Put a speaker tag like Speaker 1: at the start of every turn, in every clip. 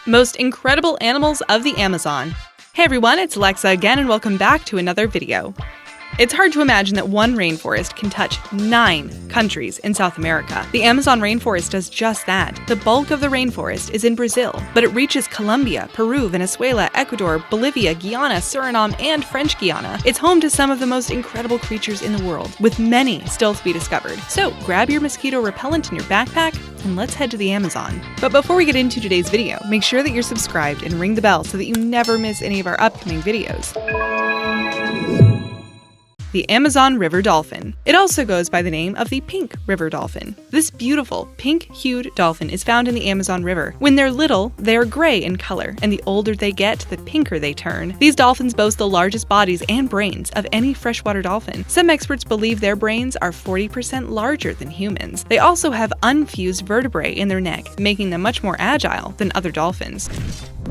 Speaker 1: Most incredible animals of the Amazon. Hey everyone, it's Alexa again and welcome back to another video. It's hard to imagine that one rainforest can touch 9 countries in South America. The Amazon rainforest does just that. The bulk of the rainforest is in Brazil, but it reaches Colombia, Peru, Venezuela, Ecuador, Bolivia, Guyana, Suriname, and French Guiana. It's home to some of the most incredible creatures in the world, with many still to be discovered. So grab your mosquito repellent in your backpack and let's head to the Amazon. But before we get into today's video, make sure that you're subscribed and ring the bell so that you never miss any of our upcoming videos. The Amazon river dolphin. It also goes by the name of the pink river dolphin. This beautiful, pink-hued dolphin is found in the Amazon River. When they're little, they're gray in color, and the older they get, the pinker they turn. These dolphins boast the largest bodies and brains of any freshwater dolphin. Some experts believe their brains are 40% larger than humans. They also have unfused vertebrae in their neck, making them much more agile than other dolphins.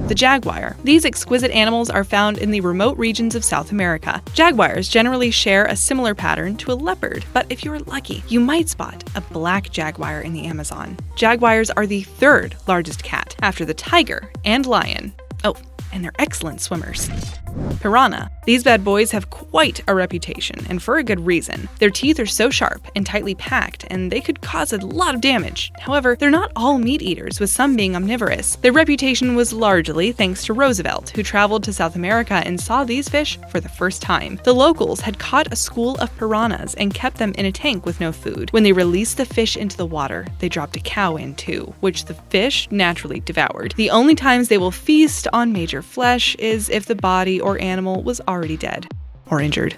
Speaker 1: The jaguar. These exquisite animals are found in the remote regions of South America. Jaguars generally share a similar pattern to a leopard, but if you're lucky, you might spot a black jaguar in the Amazon. Jaguars are the 3rd largest cat, after the tiger and lion. Oh, and they're excellent swimmers. Piranha. These bad boys have quite a reputation, and for a good reason. Their teeth are so sharp and tightly packed, and they could cause a lot of damage. However, they're not all meat eaters, with some being omnivorous. Their reputation was largely thanks to Roosevelt, who traveled to South America and saw these fish for the first time. The locals had caught a school of piranhas and kept them in a tank with no food. When they released the fish into the water, they dropped a cow in too, which the fish naturally devoured. The only times they will feast on major flesh is if the body or animal was already dead or injured.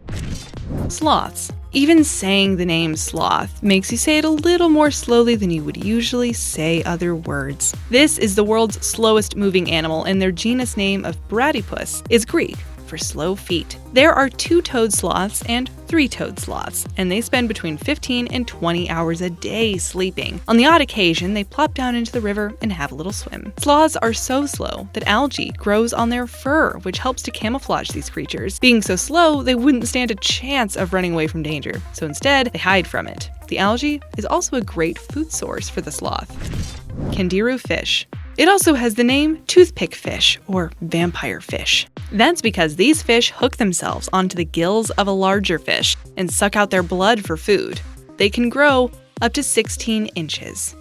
Speaker 1: Sloths. Even saying the name sloth makes you say it a little more slowly than you would usually say other words. This is the world's slowest moving animal, and their genus name of Bradypus is Greek for slow feet. There are 2-toed sloths and 3-toed sloths, and they spend between 15 and 20 hours a day sleeping. On the odd occasion, they plop down into the river and have a little swim. Sloths are so slow that algae grows on their fur, which helps to camouflage these creatures. Being so slow, they wouldn't stand a chance of running away from danger, so instead, they hide from it. The algae is also a great food source for the sloth. Candiru fish. It also has the name toothpick fish or vampire fish. That's because these fish hook themselves onto the gills of a larger fish and suck out their blood for food. They can grow up to 16 inches.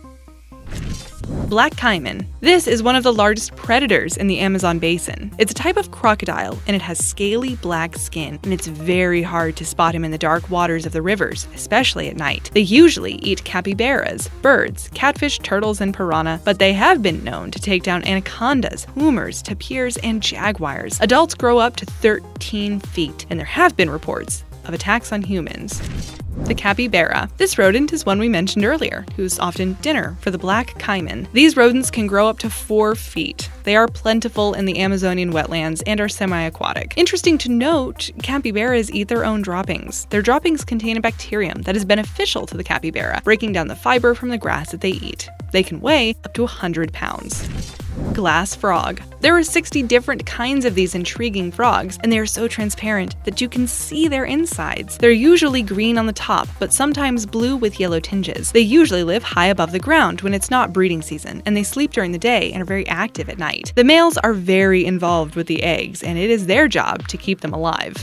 Speaker 1: Black caiman. This is one of the largest predators in the Amazon basin. It's a type of crocodile, and it has scaly black skin, and it's very hard to spot him in the dark waters of the rivers, especially at night. They usually eat capybaras, birds, catfish, turtles, and piranha, but they have been known to take down anacondas, lemurs, tapirs, and jaguars. Adults grow up to 13 feet, and there have been reports of attacks on humans. The capybara. This rodent is one we mentioned earlier, who's often dinner for the black caiman. These rodents can grow up to 4 feet. They are plentiful in the Amazonian wetlands and are semi-aquatic. Interesting to note, capybaras eat their own droppings. Their droppings contain a bacterium that is beneficial to the capybara, breaking down the fiber from the grass that they eat. They can weigh up to 100 pounds. Glass frog. There are 60 different kinds of these intriguing frogs, and they are so transparent that you can see their insides. They're usually green on the top, but sometimes blue with yellow tinges. They usually live high above the ground when it's not breeding season, and they sleep during the day and are very active at night. The males are very involved with the eggs, and it is their job to keep them alive.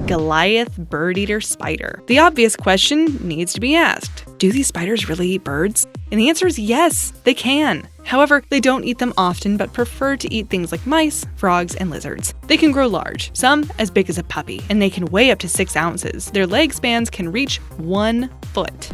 Speaker 1: Goliath bird-eater spider. The obvious question needs to be asked. Do these spiders really eat birds? And the answer is yes, they can. However, they don't eat them often but prefer to eat things like mice, frogs, and lizards. They can grow large, some as big as a puppy, and they can weigh up to 6 ounces. Their leg spans can reach 1 foot.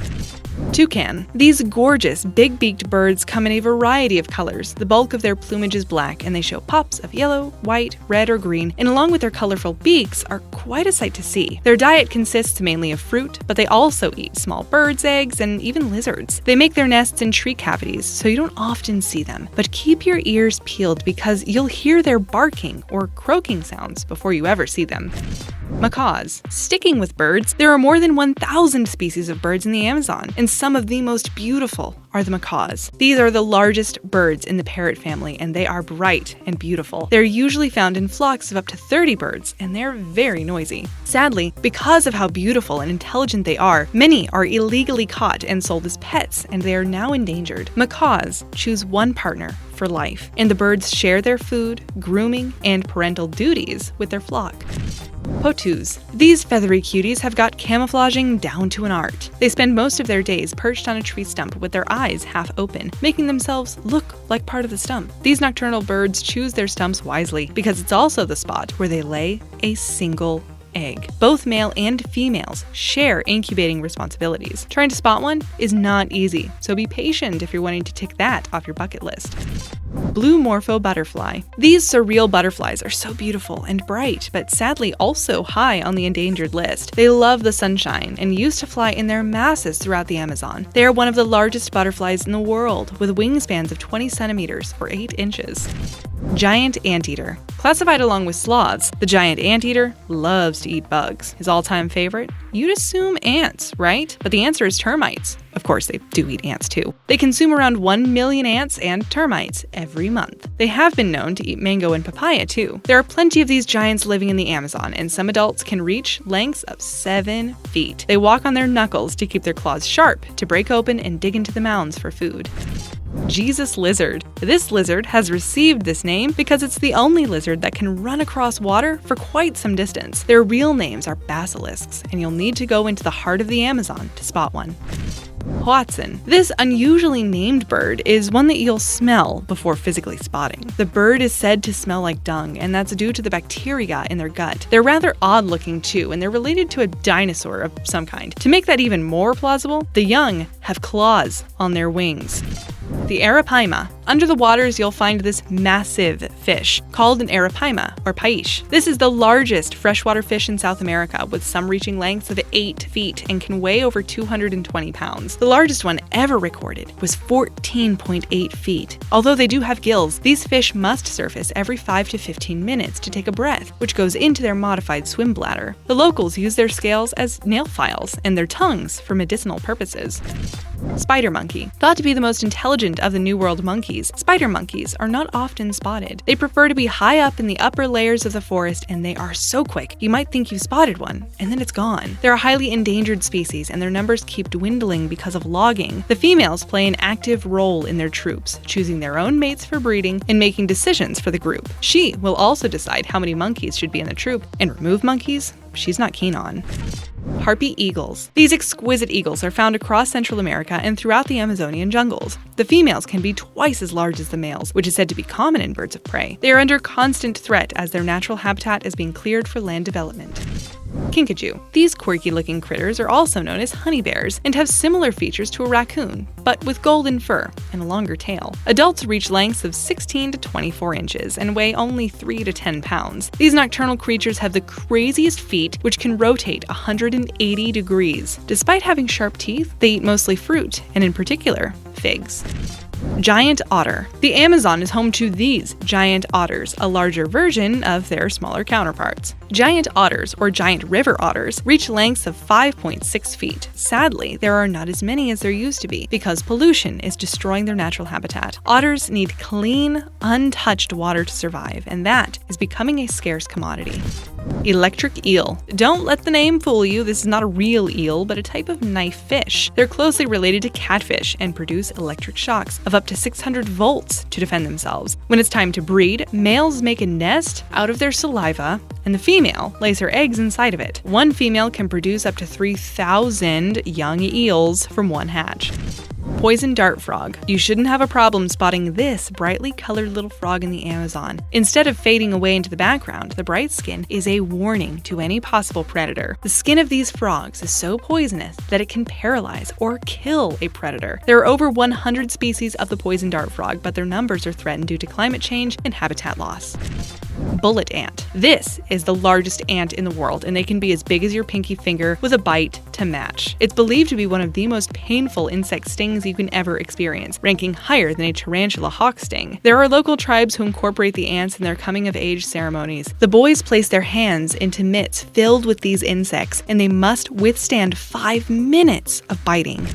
Speaker 1: Toucan. These gorgeous, big-beaked birds come in a variety of colors. The bulk of their plumage is black, and they show pops of yellow, white, red, or green, and along with their colorful beaks are quite a sight to see. Their diet consists mainly of fruit, but they also eat small birds, eggs, and even lizards. They make their nests in tree cavities, so you don't often see them. But keep your ears peeled because you'll hear their barking or croaking sounds before you ever see them. Macaws. Sticking with birds, there are more than 1,000 species of birds in the Amazon, and some of the most beautiful are the macaws. These are the largest birds in the parrot family, and they are bright and beautiful. They're usually found in flocks of up to 30 birds, and they're very noisy. Sadly, because of how beautiful and intelligent they are, many are illegally caught and sold as pets, and they are now endangered. Macaws choose one partner for life, and the birds share their food, grooming, and parental duties with their flock. Potus. These feathery cuties have got camouflaging down to an art. They spend most of their days perched on a tree stump with their eyes half open, making themselves look like part of the stump. These nocturnal birds choose their stumps wisely because it's also the spot where they lay a single egg. Both male and females share incubating responsibilities. Trying to spot one is not easy, so be patient if you're wanting to tick that off your bucket list. Blue Morpho butterfly. These surreal butterflies are so beautiful and bright, but sadly also high on the endangered list. They love the sunshine and used to fly in their masses throughout the Amazon. They are one of the largest butterflies in the world, with wingspans of 20 centimeters or 8 inches. Giant anteater. Classified along with sloths, the giant anteater loves to eat bugs. His all-time favorite? You'd assume ants, right? But the answer is termites. Of course, they do eat ants too. They consume around 1 million ants and termites every month. They have been known to eat mango and papaya too. There are plenty of these giants living in the Amazon, and some adults can reach lengths of 7 feet. They walk on their knuckles to keep their claws sharp, to break open and dig into the mounds for food. Jesus lizard. This lizard has received this name because it's the only lizard that can run across water for quite some distance. Their real names are basilisks, and you'll need to go into the heart of the Amazon to spot one. Hoatzin. This unusually named bird is one that you'll smell before physically spotting. The bird is said to smell like dung, and that's due to the bacteria in their gut. They're rather odd looking too, and they're related to a dinosaur of some kind. To make that even more plausible, the young have claws on their wings. The Arapaima. Under the waters, you'll find this massive fish called an Arapaima or paiche. This is the largest freshwater fish in South America, with some reaching lengths of 8 feet and can weigh over 220 pounds. The largest one ever recorded was 14.8 feet. Although they do have gills, these fish must surface every 5 to 15 minutes to take a breath, which goes into their modified swim bladder. The locals use their scales as nail files and their tongues for medicinal purposes. Spider monkey. Thought to be the most intelligent of the New World monkeys, spider monkeys are not often spotted. They prefer to be high up in the upper layers of the forest, and they are so quick you might think you spotted one, and then it's gone. They're a highly endangered species, and their numbers keep dwindling because of logging. The females play an active role in their troops, choosing their own mates for breeding and making decisions for the group. She will also decide how many monkeys should be in the troop, and remove monkeys she's not keen on. Harpy eagles. These exquisite eagles are found across Central America and throughout the Amazonian jungles. The females can be twice as large as the males, which is said to be common in birds of prey. They are under constant threat as their natural habitat is being cleared for land development. Kinkajou. These quirky-looking critters are also known as honey bears and have similar features to a raccoon, but with golden fur and a longer tail. Adults reach lengths of 16 to 24 inches and weigh only 3 to 10 pounds. These nocturnal creatures have the craziest feet, which can rotate 180 degrees. Despite having sharp teeth, they eat mostly fruit, and in particular, figs. Giant otter. The Amazon is home to these giant otters, a larger version of their smaller counterparts. Giant otters, or giant river otters, reach lengths of 5.6 feet. Sadly, there are not as many as there used to be because pollution is destroying their natural habitat. Otters need clean, untouched water to survive, and that is becoming a scarce commodity. Electric eel. Don't let the name fool you, this is not a real eel, but a type of knife fish. They're closely related to catfish and produce electric shocks of up to 600 volts to defend themselves. When it's time to breed, males make a nest out of their saliva, and the female lays her eggs inside of it. One female can produce up to 3,000 young eels from one hatch. Poison dart frog. You shouldn't have a problem spotting this brightly colored little frog in the Amazon. Instead of fading away into the background, the bright skin is a warning to any possible predator. The skin of these frogs is so poisonous that it can paralyze or kill a predator. There are over 100 species of the poison dart frog, but their numbers are threatened due to climate change and habitat loss. Bullet ant. This is the largest ant in the world, and they can be as big as your pinky finger with a bite to match. It's believed to be one of the most painful insect stings you can ever experience, ranking higher than a tarantula hawk sting. There are local tribes who incorporate the ants in their coming-of-age ceremonies. The boys place their hands into mitts filled with these insects, and they must withstand 5 minutes of biting.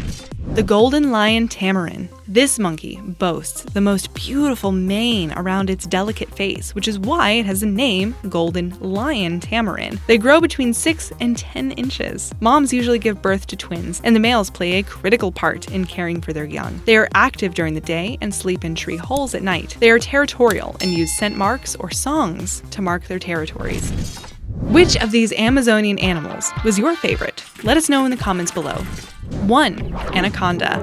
Speaker 1: The golden lion tamarin. This monkey boasts the most beautiful mane around its delicate face, which is why it has the name golden lion tamarin. They grow between 6 and 10 inches. Moms usually give birth to twins, and the males play a critical part in caring for their young. They are active during the day and sleep in tree holes at night. They are territorial and use scent marks or songs to mark their territories. Which of these Amazonian animals was your favorite? Let us know in the comments below. 1. Anaconda.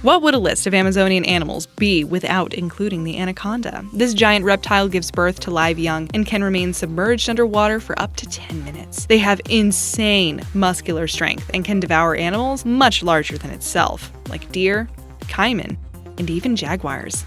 Speaker 1: What would a list of Amazonian animals be without including the anaconda? This giant reptile gives birth to live young and can remain submerged underwater for up to 10 minutes. They have insane muscular strength and can devour animals much larger than itself, like deer, caiman, and even jaguars.